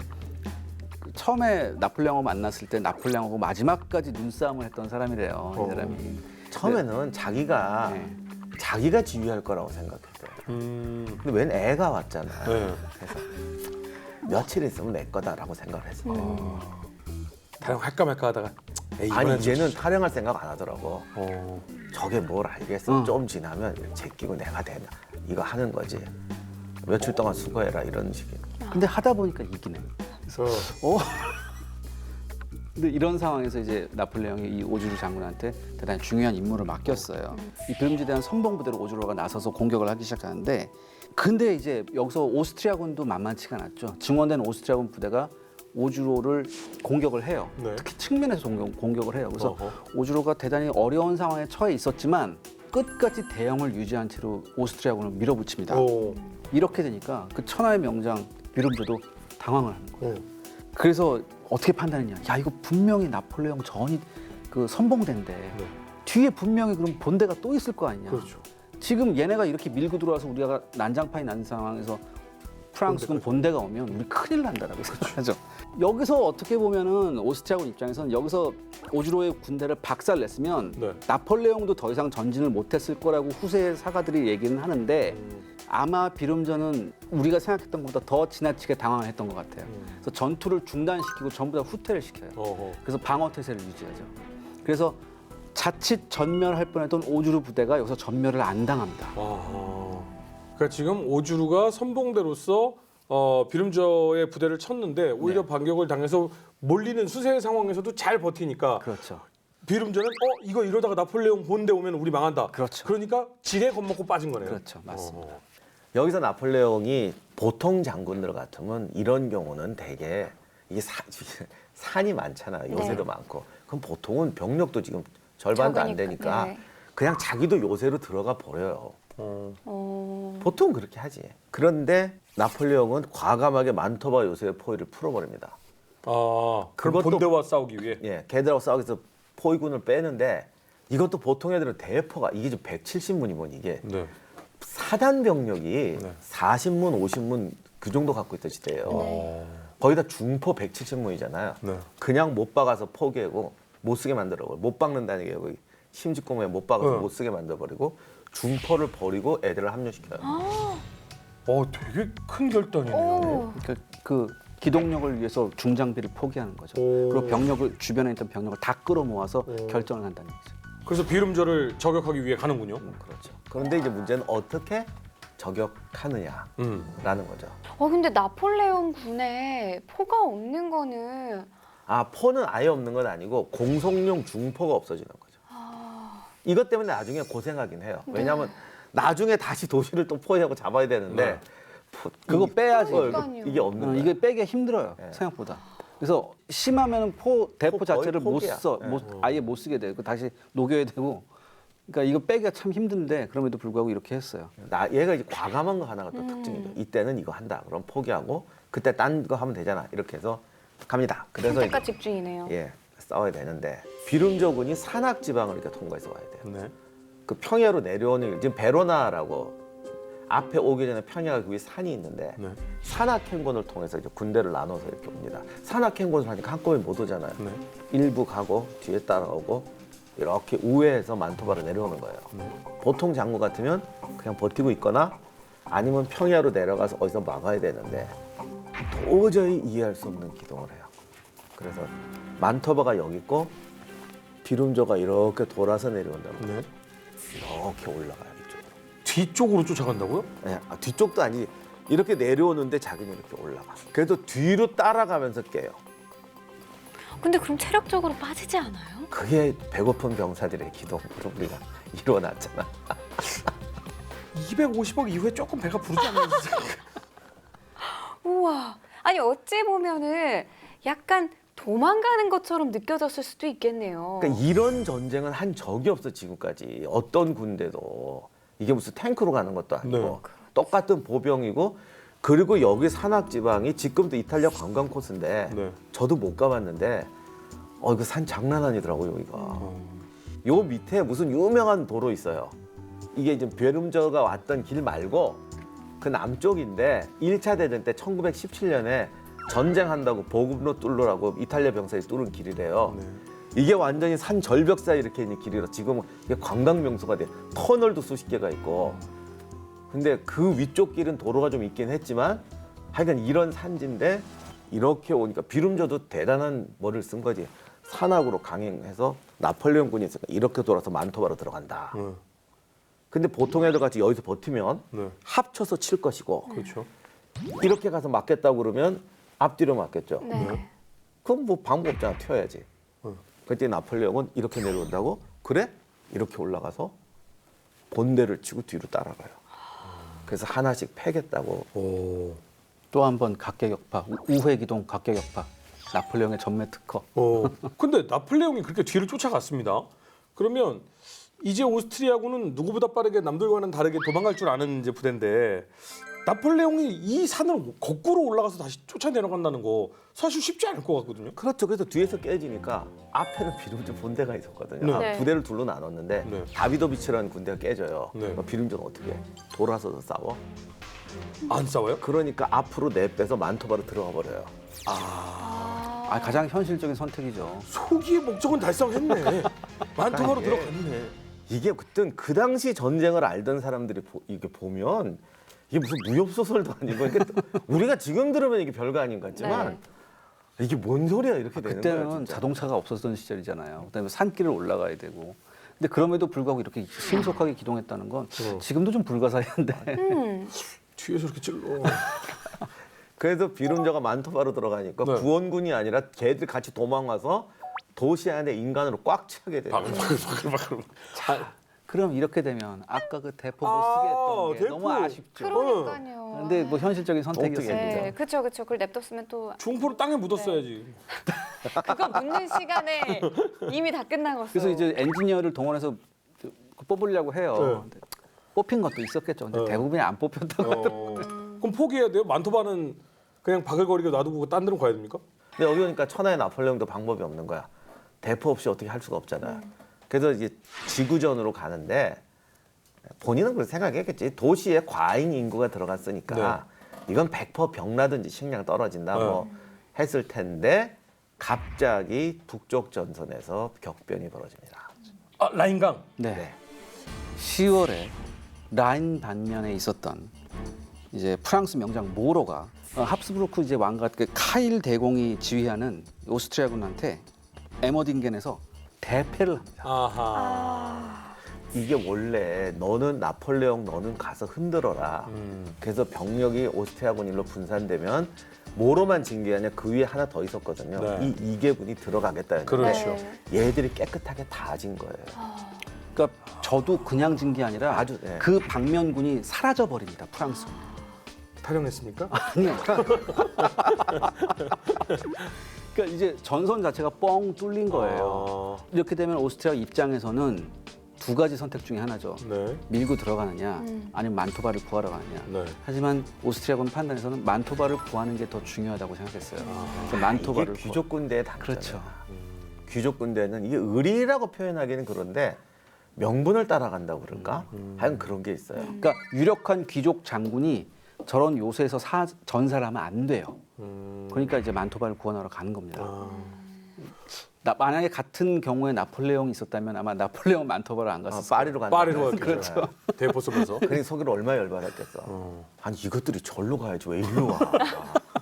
그 처음에 나폴레옹을 만났을 때 나폴레옹하고 마지막까지 눈싸움을 했던 사람이래요, 이 사람이. 처음에는 자기가 네. 자기가 지휘할 거라고 생각했대요. 근데 웬 애가 왔잖아. 네. 그래서 며칠 있으면 내 거다라고 생각을 했어. 타령할까 말까 하다가 에이, 아니 이번엔 좀 이제는 타령할 생각 안 하더라고. 어. 저게 뭘 알겠어. 어. 좀 지나면 제끼고 내가 되냐. 이거 하는 거지. 며칠 동안 수고해라 이런 식이. 근데 하다 보니까 이기네. 그래서 근데 이런 상황에서 이제 나폴레옹이 이 오주루 장군한테 대단히 중요한 임무를 맡겼어요. 이 비름지에 대한 선봉 부대로 오주루가 나서서 공격을 하기 시작하는데, 근데 이제 여기서 오스트리아군도 만만치가 않았죠. 증원된 오스트리아군 부대가 오주로를 공격을 해요. 네. 특히 측면에서 공격을 해요. 그래서 어허. 오주로가 대단히 어려운 상황에 처해 있었지만 끝까지 대형을 유지한 채로 오스트리아군을 밀어붙입니다. 오. 이렇게 되니까 그 천하의 명장 비름조도 당황을 하는 거예요. 오. 그래서 어떻게 판단했냐? 야, 이거 분명히 나폴레옹 전이 그 선봉대인데 네. 뒤에 분명히 그럼 본대가 또 있을 거 아니냐? 그렇죠. 지금 얘네가 이렇게 밀고 들어와서 우리가 난장판이 난 상황에서 프랑스군 본대가 오면 우리 큰일 난다라고 생각하죠. 여기서 어떻게 보면은 오스트리아군 입장에서는 여기서 오주로의 군대를 박살냈으면 네. 나폴레옹도 더 이상 전진을 못했을 거라고 후세 사가들이 얘기는 하는데 아마 비름전은 우리가 생각했던 것보다 더 지나치게 당황했던 것 같아요. 그래서 전투를 중단시키고 전부 다 후퇴를 시켜요. 어허. 그래서 방어 태세를 유지하죠. 그래서 자칫 전멸할 뻔했던 오주루 부대가 여기서 전멸을 안 당합니다. 아하. 그러니까 지금 오주루가 선봉대로서 비름저의 부대를 쳤는데 오히려 네. 반격을 당해서 몰리는 수세 상황에서도 잘 버티니까 그렇죠. 비름저는 이거 이러다가 나폴레옹 본대 오면 우리 망한다. 그렇죠. 그러니까 지레 겁먹고 빠진 거네요. 그렇죠. 맞습니다. 여기서 나폴레옹이 보통 장군들 같으면 이런 경우는 대개 이게 산이 많잖아요. 요새도 네. 많고. 그럼 보통은 병력도 지금 절반도 안 적으니까, 되니까 네. 그냥 자기도 요새로 들어가 버려요. 보통 그렇게 하지. 그런데 나폴레옹은 과감하게 만토바 요새의 포위를 풀어버립니다. 그럼 그것도- 본대와 싸우기 위해. 예, 걔들하고 싸우기 위해서 포위군을 빼는데 이것도 보통 애들은 대포가 이게 좀 170문이면 이게 네. 사단 병력이 네. 40문, 50문 그 정도 갖고 있던 시대예요. 거기다 중포 170문이잖아요. 네. 그냥 못 박아서 포기하고 못 쓰게 만들어버리고 못 박는다는 게 여기 심직공에 못 박아서 네. 못 쓰게 만들어버리고 중포를 버리고 애들을 합류시켜요. 되게 큰 결단이네요. 오. 그러니까 그 기동력을 위해서 중장비를 포기하는 거죠. 오. 그리고 병력을 주변에 있던 병력을 다 끌어모아서 결정을 한다는 거죠. 그래서 비름저를 저격하기 위해 가는군요. 그렇죠. 그런데 이제 문제는 어떻게 저격하느냐라는 거죠. 근데 나폴레옹 군에 포가 없는 거는 포는 아예 없는 건 아니고 공속용 중포가 없어지는 거죠. 이것 때문에 나중에 고생하긴 해요. 왜냐하면 나중에 다시 도시를 또 포위하고 잡아야 되는데 네. 그거 빼야지. 그러니까요. 이게 없는 거예요. 이게 빼기가 힘들어요. 네. 생각보다. 그래서 심하면 대포 거의 자체를 못 포기야. 써, 네. 아예 못 쓰게 되고 다시 녹여야 되고. 그러니까 이거 빼기가 참 힘든데 그럼에도 불구하고 이렇게 했어요. 얘가 이제 과감한 거 하나가 또 특징이죠. 이때는 이거 한다. 그럼 포기하고 그때 딴 거 하면 되잖아. 이렇게 해서 갑니다. 그래서 선택과 이제, 집중이네요. 싸워야 되는데 비름저군이 산악 지방을 이렇게 통과해서 와야 돼요. 네. 그 평야로 내려오는 지금 베로나라고 앞에 오기 전에 평야가 그 위에 산이 있는데 네. 산악행군을 통해서 이제 군대를 나눠서 이렇게 옵니다. 산악행군을 하니까 한꺼번에 못 오잖아요. 네. 일부 가고 뒤에 따라오고 이렇게 우회해서 만토바로 내려오는 거예요. 보통 장군 같으면 그냥 버티고 있거나 아니면 평야로 내려가서 어디서 막아야 되는데 도저히 이해할 수 없는 기동을 해요. 그래서 만토바가 여기 있고 비름저가 이렇게 돌아서 내려온다고 네. 이렇게 올라가요 이쪽으로. 뒤쪽으로 쫓아간다고요? 네, 뒤쪽도 아니지. 이렇게 내려오는데 자기는 이렇게 올라가. 그래도 뒤로 따라가면서 깨요. 근데 그럼 체력적으로 빠지지 않아요? 그게 배고픈 병사들의 기동으로 우리가 이루어놨잖아. 250억 이후에 조금 배가 부르지 않나요? 우와. 아니 어찌 보면은 약간 도망가는 것처럼 느껴졌을 수도 있겠네요. 그러니까 이런 전쟁은 한 적이 없어 지금까지. 어떤 군대도 이게 무슨 탱크로 가는 것도 아니고 네. 똑같은 보병이고 그리고 여기 산악 지방이 지금도 이탈리아 관광 코스인데 네. 저도 못 가봤는데 이거 산 장난 아니더라고요 여기가. 요 밑에 무슨 유명한 도로 있어요. 이게 이제 베름저가 왔던 길 말고 그 남쪽인데 1차 대전 때 1917년에 전쟁한다고 보급로 뚫으라고 이탈리아 병사들이 뚫은 길이래요. 네. 이게 완전히 산 절벽 사이 이렇게 있는 길이라 지금은 이게 관광 명소가 돼. 터널도 수십 개가 있고. 근데 그 위쪽 길은 도로가 좀 있긴 했지만 하여간 이런 산지인데 이렇게 오니까 비름저도 대단한 뭐를 쓴 거지. 산악으로 강행해서 나폴레옹군이 있으니까 이렇게 돌아서 만토바로 들어간다. 근데 보통 애들 같이 여기서 버티면 네. 합쳐서 칠 것이고 그렇죠. 이렇게 가서 맞겠다고 그러면 앞뒤로 맞겠죠. 네. 그럼 뭐 방법 없잖아. 튀어야지. 그때 나폴레옹은 이렇게 내려온다고? 그래? 이렇게 올라가서 본대를 치고 뒤로 따라가요. 그래서 하나씩 패겠다고. 오. 또 한 번 각계격파, 우회기동 각계격파, 나폴레옹의 전매 특허. 근데 나폴레옹이 그렇게 뒤를 쫓아갔습니다. 그러면 이제 오스트리아군은 누구보다 빠르게 남들과는 다르게 도망갈 줄 아는 이제 부대인데 나폴레옹이 이 산을 거꾸로 올라가서 다시 쫓아 내려간다는 거 사실 쉽지 않을 것 같거든요. 그렇죠. 그래서 뒤에서 깨지니까 앞에는 비름저 본대가 있었거든요. 네. 부대를 둘로 나눴는데 네. 다비도비치라는 군대가 깨져요. 네. 비름저는 어떻게 해? 돌아서서 싸워? 안 싸워요? 그러니까 앞으로 내빼서 만토바로 들어가 버려요. 가장 현실적인 선택이죠. 소기의 목적은 달성했네. 만토바로 이게- 들어갔네. 이게 그땐 그 당시 전쟁을 알던 사람들이 이게 보면 이게 무슨 무협 소설도 아니고 그러니까 우리가 지금 들으면 이게 별거 아닌 것 같지만 이게 뭔 소리야 이렇게 되는 거예요. 그때는 진짜. 자동차가 없었던 시절이잖아요. 그다음에 산길을 올라가야 되고. 근데 그럼에도 불구하고 이렇게 신속하게 기동했다는 건 지금도 좀 불가사의한데. 뒤에서 이렇게 찔러. 그래서 비름저가 만토바로 들어가니까 네. 구원군이 아니라 걔들 같이 도망와서 도시 안에 인간으로 꽉 차게 돼요. 바글바글. 그럼 이렇게 되면 아까 그 대포 못 쓰게 했던 게 대포. 너무 아쉽죠. 그러니까요. 근데 뭐 현실적인 선택이었어요. 네, 그렇죠. 그걸 냅뒀으면 또 중포를 땅에 묻었어야지. 그거 묻는 시간에 이미 다 끝난 거죠. 그래서 이제 엔지니어를 동원해서 뽑으려고 해요. 근데 뽑힌 것도 있었겠죠. 근데 대부분이 안 뽑혔다고 하더라고요. 그럼 포기해야 돼요? 만토바는 그냥 바글거리게 놔두고 딴 데로 가야 됩니까? 근데 여기 오니까 천하의 나폴레옹도 방법이 없는 거야. 대포 없이 어떻게 할 수가 없잖아요. 그래서 이제 지구전으로 가는데 본인은 그렇게 생각했겠지. 도시에 과잉 인구가 들어갔으니까 이건 100% 병나든지 식량 떨어진다 뭐 했을 텐데 갑자기 북쪽 전선에서 격변이 벌어집니다. 아, 라인강. 네. 10월에 라인 반면에 있었던 이제 프랑스 명장 모로가 합스부르크 이제 왕가 그 카일 대공이 지휘하는 오스트리아군한테 에머딩겐에서 대패를 합니다. 아하. 이게 원래 너는 나폴레옹 너는 가서 흔들어라. 그래서 병력이 오스트리아군 일로 분산되면 모로만 진 게 아니라 그 위에 하나 더 있었거든요. 네. 이 이계군이 들어가겠다는 그렇죠. 얘들이 깨끗하게 다 진 거예요. 그러니까 저도 그냥 진 게 아니라 아주, 네. 그 방면군이 사라져 버립니다. 프랑스. 탈영했습니까? 아니요. 그러니까 이제 전선 자체가 뻥 뚫린 거예요. 이렇게 되면 오스트리아 입장에서는 두 가지 선택 중에 하나죠. 네. 밀고 들어가느냐, 아니면 만토바를 구하러 가느냐. 네. 하지만 오스트리아군 판단에서는 만토바를 구하는 게 더 중요하다고 생각했어요. 그래서 만토바를 이게 귀족 군대의 당잖아요. 그렇죠. 귀족 군대는 이게 의리라고 표현하기는 그런데 명분을 따라간다고 그럴까? 하여간 그런 게 있어요. 그러니까 유력한 귀족 장군이 저런 요새에서 전사를 하면 안 돼요. 그러니까 이제 만토바를 구원하러 가는 겁니다. 만약에 같은 경우에 나폴레옹이 있었다면 아마 나폴레옹 만토바를 안 갔을 거예요. 파리로 간다. 파리로 갔죠. 그렇죠. 대포 쏘면서. 그러니 속으로 얼마나 열받았겠어. 아니 이것들이 절로 가야지 왜 일로 와?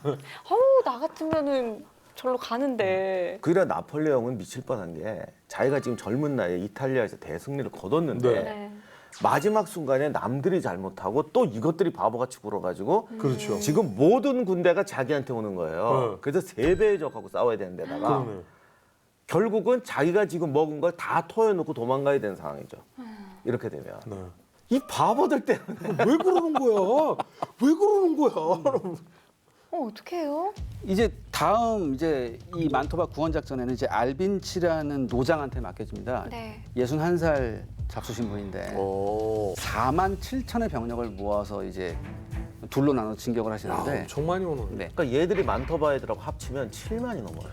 어우, 나 같으면은 절로 가는데. 그래 나폴레옹은 미칠 뻔한 게 자기가 지금 젊은 나이에 이탈리아에서 대승리를 거뒀는데 네. 네. 마지막 순간에 남들이 잘못하고 또 이것들이 바보같이 굴어가지고 그렇죠. 지금 모든 군대가 자기한테 오는 거예요. 네. 그래서 3배의 적하고 싸워야 되는 데다가 그러네. 결국은 자기가 지금 먹은 걸 다 토해놓고 도망가야 되는 상황이죠. 이렇게 되면 네. 이 바보들 때문에 왜 그러는 거야? 왜 그러는 거야? 어떻게 해요? 이제 다음 이제 이 만토바 구원 작전에는 이제 알빈치라는 노장한테 맡겨집니다. 네. 61살 잡수신 분인데 오. 4만 7천의 병력을 모아서 이제 둘로 나눠 진격을 야, 하시는데 엄청 많이 오는. 네. 그러니까 얘들이 만토바 애들하고 합치면 7만이 넘어요.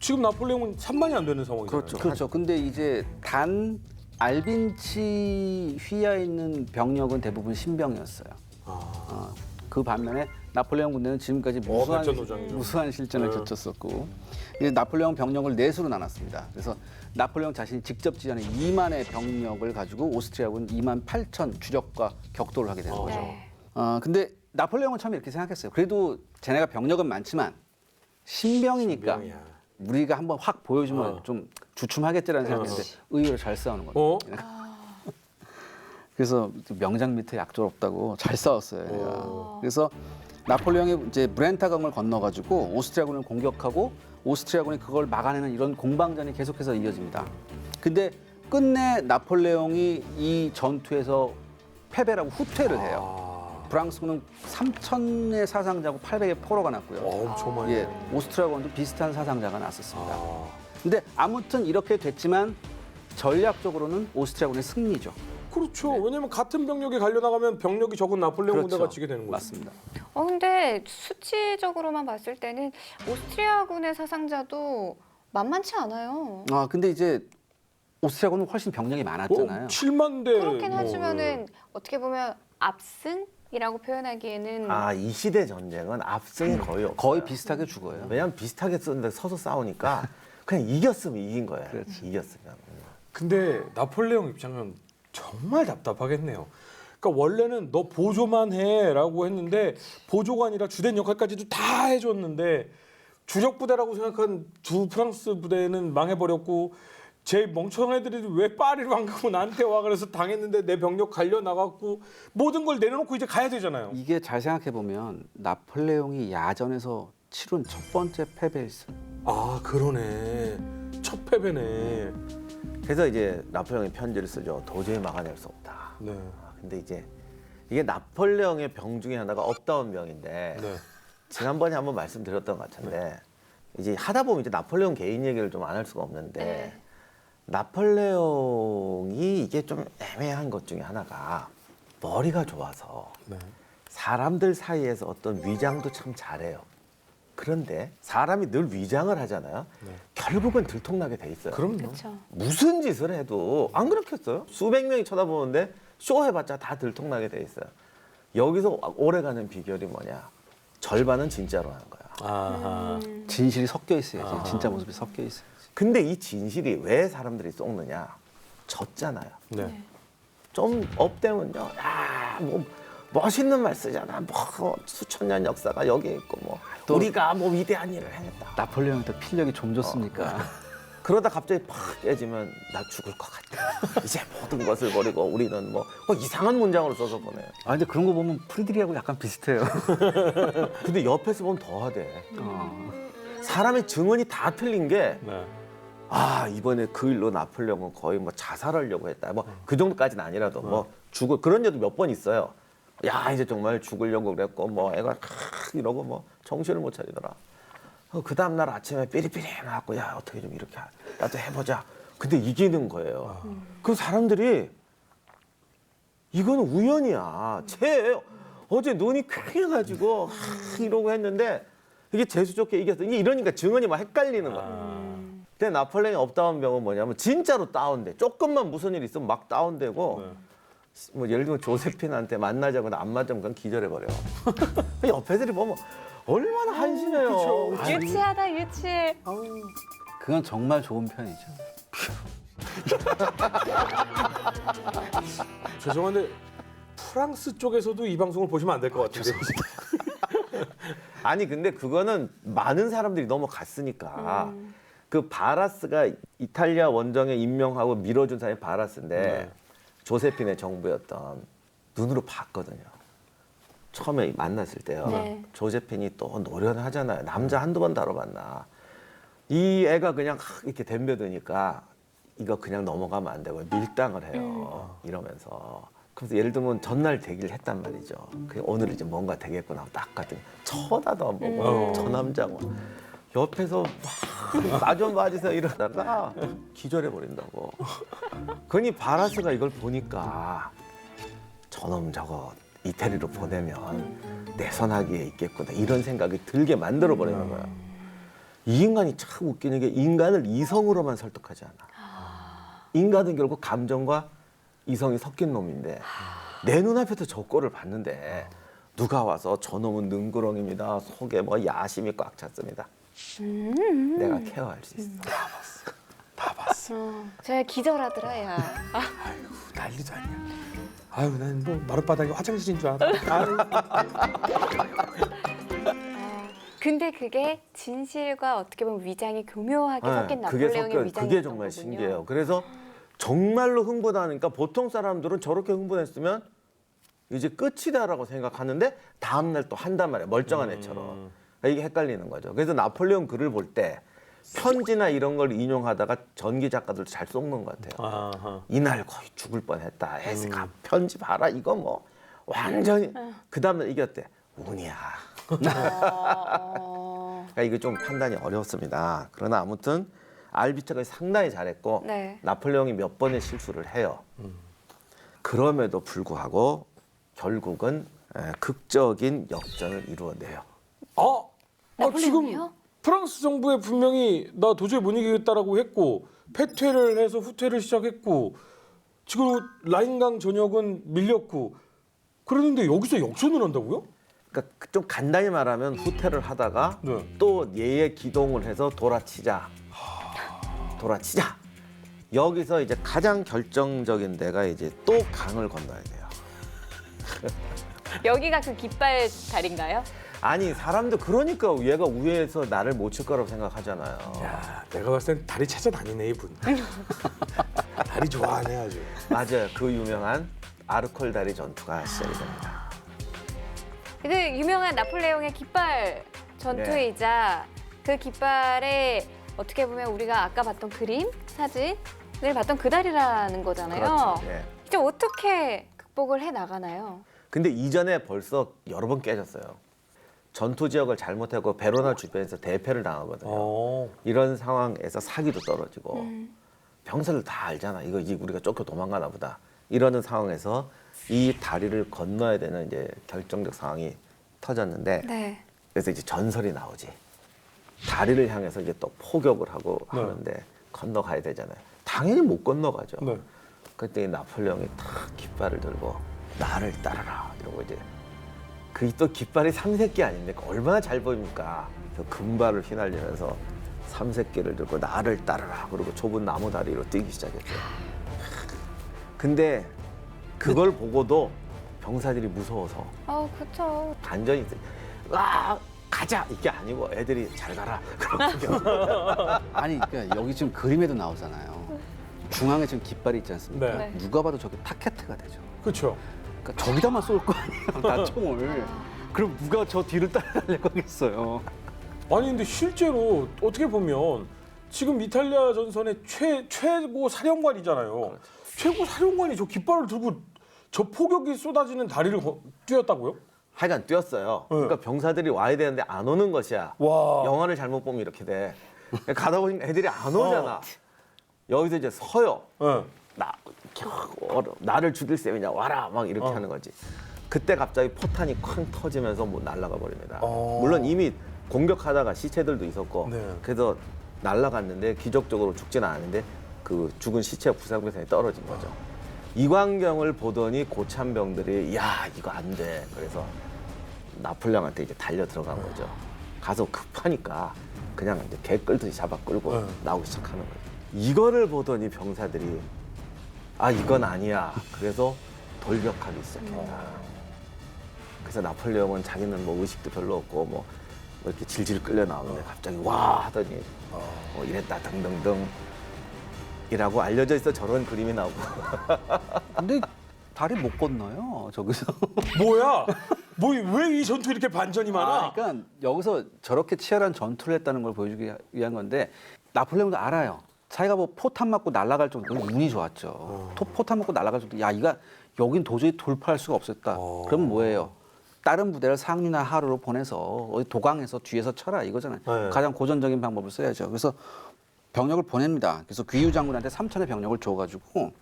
지금 나폴레옹은 3만이 안 되는 상황이잖아요. 그렇죠. 근데 이제 단 알빈치 휘하에 있는 병력은 대부분 신병이었어요. 그 반면에 나폴레옹 군대는 지금까지 발전노장이죠. 무수한 실전을 네. 거쳤었고 이제 나폴레옹 병력을 넷으로 나눴습니다. 그래서 나폴레옹 자신이 직접 지휘하는 2만의 병력을 가지고 오스트리아군 2만 8천 주력과 격돌을 하게 되는 거죠. 네. 근데 나폴레옹은 처음에 이렇게 생각했어요. 그래도 쟤네가 병력은 많지만 신병이니까 신병이야. 우리가 한번 확 보여주면 좀 주춤하겠지라는 생각했는데 의외로 잘 싸우는 거예요. 그래서 명장 밑에 약졸 없다고 잘 싸웠어요. 얘가. 그래서 나폴레옹이 이제 브렌타강을 건너가지고 오스트리아군을 공격하고 오스트리아군이 그걸 막아내는 이런 공방전이 계속해서 이어집니다. 근데 끝내 나폴레옹이 이 전투에서 패배라고 후퇴를 해요. 프랑스군은 3,000의 사상자고 800의 포로가 났고요. 엄청 많이. 예, 오스트리아군도 비슷한 사상자가 났었습니다. 근데 아무튼 이렇게 됐지만 전략적으로는 오스트리아군의 승리죠. 그렇죠. 왜냐면 같은 병력이 갈려나가면 병력이 적은 나폴레옹 군대가 지게 되는 거죠. 맞습니다. 근데 수치적으로만 봤을 때는 오스트리아군의 사상자도 만만치 않아요. 근데 이제 오스트리아군은 훨씬 병력이 많았잖아요. 7만 대. 그렇긴 뭐, 하지만은 어떻게 보면 압승이라고 표현하기에는 아, 이 시대 전쟁은 압승이 거의 없어요. 거의 비슷하게 죽어요. 왜냐면 비슷하게 썼는데 서서 싸우니까 그냥 이겼으면 이긴 거예요. 그렇지. 이겼으면. 근데 나폴레옹 입장은 정말 답답하겠네요. 그러니까 원래는 너 보조만 해라고 했는데 보조가 아니라 주된 역할까지도 다 해줬는데 주력 부대라고 생각한 두 프랑스 부대는 망해버렸고 제 멍청한 애들이 왜 파리로 안 가고 나한테 와 그래서 당했는데 내 병력 갈려 나갔고 모든 걸 내려놓고 이제 가야 되잖아요. 이게 잘 생각해 보면 나폴레옹이 야전에서 치룬 첫 번째 패배일승. 아 그러네. 첫 패배네. 그래서 이제 나폴레옹이 편지를 쓰죠. 도저히 막아낼 수 없다. 네. 근데 이제 이게 나폴레옹의 병 중에 하나가 업다운 병인데 네. 지난번에 한번 말씀드렸던 것 같은데 이제 하다 보면 이제 나폴레옹 개인 얘기를 좀 안 할 수가 없는데 네. 나폴레옹이 이게 좀 애매한 것 중에 하나가 머리가 좋아서 네. 사람들 사이에서 어떤 위장도 참 잘해요. 그런데 사람이 늘 위장을 하잖아요. 네. 결국은 들통나게 돼 있어요. 그럼요. 그렇죠. 무슨 짓을 해도 안 그렇겠어요? 수백 명이 쳐다보는데 쇼해봤자 다 들통나게 돼 있어요. 여기서 오래가는 비결이 뭐냐? 절반은 진짜로 하는 거야. 아하. 진실이 섞여 있어야지. 진짜 모습이 섞여 있어야지. 근데 이 진실이 왜 사람들이 썩느냐? 졌잖아요. 네. 좀 업되면요. 야, 뭐 멋있는 말 쓰잖아. 뭐 수천 년 역사가 여기 있고 뭐 또- 우리가 뭐 위대한 일을 해냈다. 나폴레옹이 또 필력이 좀 좋습니까? 그러다 갑자기 팍 깨지면 나 죽을 것 같아. 이제 모든 것을 버리고 우리는 뭐 이상한 문장으로 써서 보내요. 근데 그런 거 보면 프리드리하고 약간 비슷해요. 근데 옆에서 보면 더 하대. 사람의 증언이 다 틀린 게 네. 이번에 그 일로 나폴레옹은 거의 뭐 자살하려고 했다. 뭐 그 정도까지는 아니라도 뭐 죽을 그런 일도 몇 번 있어요. 야 이제 정말 죽으려고 그랬고 뭐 애가 이러고 뭐 정신을 못 차리더라. 그 다음 날 아침에 삐리삐리 해갖고 야 어떻게 좀 이렇게 나도 해보자. 근데 이기는 거예요. 그 사람들이 이거는 우연이야. 쟤 어제 눈이 퀭해가지고 이러고 했는데 이게 재수 좋게 이겼어. 이게 이러니까 증언이 막 헷갈리는 거야. 근데 나폴레옹의 업다운 병은 뭐냐면 진짜로 다운돼. 조금만 무슨 일 있으면 막 다운되고 뭐 예를 들면 조세핀한테 만나자거나 안 맞으면 그냥 기절해버려. 옆 애들이 보면 얼마나 한심해요. 유치하다 유치해. 그건 정말 좋은 편이죠. 죄송한데 프랑스 쪽에서도 이 방송을 보시면 안 될 것 같은데. 아니 근데 그거는 많은 사람들이 넘어갔으니까 그 바라스가 이탈리아 원정에 임명하고 밀어준 사람이 바라스인데 조세핀의 정부였던 눈으로 봤거든요. 처음에 만났을 때요. 네. 조세핀이 또 노련하잖아요. 남자 한두 번 다뤄봤나. 이 애가 그냥 이렇게 덤벼드니까 이거 그냥 넘어가면 안 되고 밀당을 해요. 이러면서. 그래서 예를 들면 전날 대기를 했단 말이죠. 그 오늘 이제 뭔가 되겠구나 하고 딱 갔더니 쳐다도 안 보고 저 남자가 옆에서 막 마주 맞으세요 이러다가 기절해 버린다고. 그러니 바라스가 이걸 보니까 저놈 저거 이태리로 보내면 내 손아귀에 있겠구나 이런 생각이 들게 만들어 버리는 거야. 이 인간이 참 웃기는 게 인간을 이성으로만 설득하지 않아. 인간은 결국 감정과 이성이 섞인 놈인데 내 눈앞에서 저 꼴을 봤는데 누가 와서 저놈은 능구렁입니다. 속에 뭐 야심이 꽉 찼습니다. 내가 케어할 수 있어. 다 봤어. 제가 기절하더라, 야. 아이고 난리도 아니야. 아유 난 뭐 마룻바닥이 화장실인 줄 알았다. 근데 그게 진실과 어떻게 보면 위장이 교묘하게 섞인 나폴레옹의 위장이었던 그게 정말 신기해요. 그래서 정말로 흥분하니까 보통 사람들은 저렇게 흥분했으면 이제 끝이다라고 생각하는데 다음날 또 한단 말이에요. 멀쩡한 애처럼. 이게 헷갈리는 거죠. 그래서 나폴레옹 글을 볼 때 편지나 이런 걸 인용하다가 전기 작가들도 잘 쏙는 것 같아요. 아하. 이날 거의 죽을 뻔했다. 편지 봐라. 이거 뭐 완전히 그 다음날 이겼대. 운이야. 그러니까 이게 좀 판단이 어렵습니다. 그러나 아무튼 알비처가 상당히 잘했고 네. 나폴레옹이 몇 번의 실수를 해요. 그럼에도 불구하고 결국은 극적인 역전을 이루어내요. 지금 나폴레옹이요? 프랑스 정부에 분명히 나 도저히 못 이기겠다라고 했고 패퇴를 해서 후퇴를 시작했고 지금 라인강 전역은 밀렸고 그러는데 여기서 역전을 한다고요? 그러니까 좀 간단히 말하면 후퇴를 하다가 네. 또 예에 기동을 해서 돌아치자. 여기서 이제 가장 결정적인 데가 이제 또 강을 건너야 돼요. 여기가 그 깃발 다리인가요? 아니 사람도 그러니까 얘가 우회해서 나를 못 칠 거라고 생각하잖아요. 야, 내가 봤을 땐 다리 찾아다니네 이분. 다리 좋아하네 아주. 맞아요. 그 유명한 아르콜 다리 전투가 시작이 됩니다. 그 유명한 나폴레옹의 깃발 전투이자 그 깃발에 어떻게 보면 우리가 아까 봤던 그림, 사진을 봤던 그 다리라는 거잖아요. 그렇죠. 네. 이제 어떻게 극복을 해 나가나요? 근데 이전에 벌써 여러 번 깨졌어요. 전투 지역을 잘못하고 베로나 주변에서 대패를 당하거든요. 이런 상황에서 사기도 떨어지고 병사들 다 알잖아. 이거 우리가 쫓겨 도망가나 보다. 이러는 상황에서 이 다리를 건너야 되는 이제 결정적 상황이 터졌는데 네. 그래서 이제 전설이 나오지. 다리를 향해서 이제 또 포격을 하고 네. 하는데 건너가야 되잖아요. 당연히 못 건너가죠. 네. 그때 나폴레옹이 탁 깃발을 들고 나를 따르라 이러고 이제 그 또 깃발이 삼색기 아닙니까? 얼마나 잘 보입니까? 그 금발을 휘날리면서 삼색기를 들고 나를 따르라 그리고 좁은 나무 다리로 뛰기 시작했죠. 근데 그걸 보고도 병사들이 무서워서 그렇죠. 반전이 있어요. 와 가자 이게 아니고 애들이 잘 가라 그러거든요. 아니 그러니까 여기 지금 그림에도 나오잖아요. 중앙에 지금 깃발이 있지 않습니까? 네. 누가 봐도 저게 타켓트가 되죠. 그렇죠. 그러니까 저기다만 쏠 거 아니에요, 나총을. 그럼 누가 저 뒤를 따라갈 거겠어요. 아니 근데 실제로 어떻게 보면 지금 이탈리아 전선의 최고 사령관이잖아요. 최고 사령관이 저 깃발을 들고 저 포격이 쏟아지는 다리를 뛰었다고요? 하여간 뛰었어요. 그러니까 병사들이 와야 되는데 안 오는 것이야. 와. 영화를 잘못 보면 이렇게 돼. 가다 보니까 애들이 안 오잖아. 여기서 이제 서요. 네. 나를 죽일 셈이냐 와라 막 이렇게 하는 거지. 그때 갑자기 포탄이 쾅 터지면서 뭐 날아가 버립니다. 물론 이미 공격하다가 시체들도 있었고 네. 그래서 날아갔는데 기적적으로 죽지는 않았는데 그 죽은 시체가 부상병상에 떨어진 거죠. 이 광경을 보더니 고참병들이 야 이거 안 돼. 그래서 나폴레옹한테 이제 달려 들어간 거죠. 가서 급하니까 그냥 이제 개 끌듯이 잡아 끌고 나오기 시작하는 거예요. 이거를 보더니 병사들이 아 이건 아니야. 그래서 돌격하기 시작했다. 그래서 나폴레옹은 자기는 뭐 의식도 별로 없고 뭐 이렇게 질질 끌려 나오는데 갑자기 와 하더니 뭐 이랬다 등등등 이라고 알려져 있어 저런 그림이 나오고. 근데 다리 못 건너요, 저기서. 뭐야? 뭐 왜 이 전투 이렇게 반전이 많아? 그러니까 여기서 저렇게 치열한 전투를 했다는 걸 보여주기 위한 건데 나폴레옹도 알아요. 자기가 뭐 포탄 맞고 날아갈 정도로 운이 좋았죠. 포탄 맞고 날아갈 정도. 야, 이거 여긴 도저히 돌파할 수가 없었다. 그럼 뭐예요? 다른 부대를 상류나 하루로 보내서 어디 도강에서 뒤에서 쳐라 이거잖아요. 네. 가장 고전적인 방법을 써야죠. 그래서 병력을 보냅니다. 그래서 귀유 장군한테 3천의 병력을 줘가지고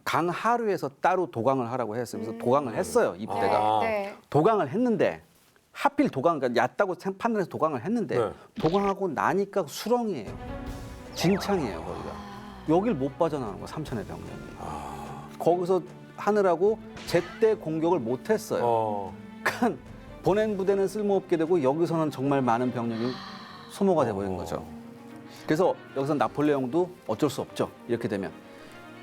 강 하류에서 따로 도강을 하라고 했어요. 그래서 도강을 했어요. 이 부대가. 네. 도강을 했는데 하필 도강, 그러니까 얕다고 판단해서 도강을 했는데 네. 도강하고 나니까 수렁이에요. 진창이에요 거기가. 여길 못 빠져나가는 거 3천의 병력이. 거기서 하느라고 제때 공격을 못했어요. 그러니까 보낸 부대는 쓸모없게 되고 여기서는 정말 많은 병력이 소모가 돼버린 거죠. 그래서 여기서 나폴레옹도 어쩔 수 없죠. 이렇게 되면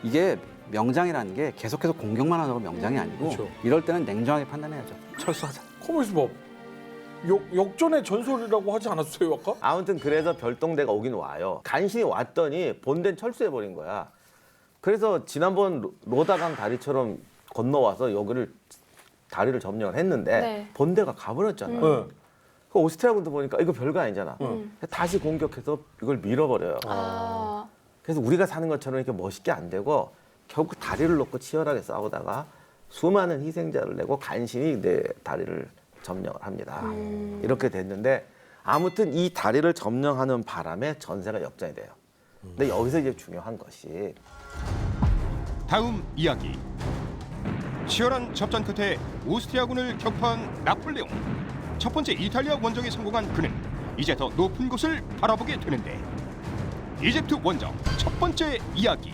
이게 명장이라는 게 계속해서 공격만 하는 명장이 아니고 그렇죠. 이럴 때는 냉정하게 판단해야죠. 철수하자. 커머스 법 역전의 전설이라고 하지 않았어요 아까? 아무튼 그래서 별동대가 오긴 와요. 간신히 왔더니 본대는 철수해버린 거야. 그래서 지난번 로다강 다리처럼 건너와서 여기를 다리를 점령을 했는데 네. 본대가 가버렸잖아요. 네. 그 오스트리아군도 보니까 이거 별거 아니잖아. 다시 공격해서 이걸 밀어버려요. 아, 그래서 우리가 사는 것처럼 이렇게 멋있게 안 되고 결국 다리를 놓고 치열하게 싸우다가 수많은 희생자를 내고 간신히 내 다리를 점령을 합니다. 이렇게 됐는데 아무튼 이 다리를 점령하는 바람에 전세가 역전이 돼요. 근데 여기서 이제 중요한 것이 다음 이야기. 치열한 접전 끝에 오스트리아군을 격파한 나폴레옹. 첫 번째 이탈리아 원정에 성공한 그는 이제 더 높은 곳을 바라보게 되는데 이집트 원정 첫 번째 이야기.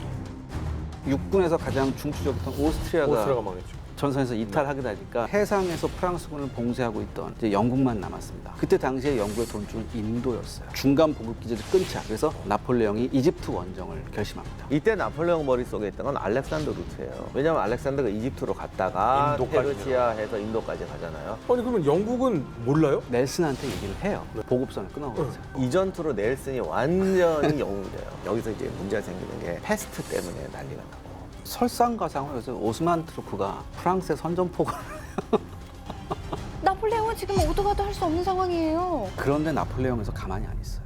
육군에서 가장 중추적이던 오스트리아가 오스트리아가 망했죠. 전선에서 이탈하게 되니까 해상에서 프랑스군을 봉쇄하고 있던 이제 영국만 남았습니다. 그때 당시에 영국의 돈줄은 인도였어요. 중간 보급 기지를 끊자. 그래서 나폴레옹이 이집트 원정을 결심합니다. 이때 나폴레옹 머릿속에 있던 건 알렉산더 루트예요. 왜냐하면 알렉산더가 이집트로 갔다가 인도까지요. 페르시아해서 인도까지 가잖아요. 아니 그러면 영국은 몰라요? 넬슨한테 얘기를 해요. 보급선을 끊어버렸어요. 이 전투로 넬슨이 완전히 영웅이 돼요. 여기서 이제 문제가 생기는 게 패스트 때문에 난리가 나고. 설상가상으로 해서 오스만 투르크가 프랑스의 선전포고를 나폴레옹은 지금 어디 가도 할 수 없는 상황이에요. 그런데 나폴레옹에서 가만히 안 있어요.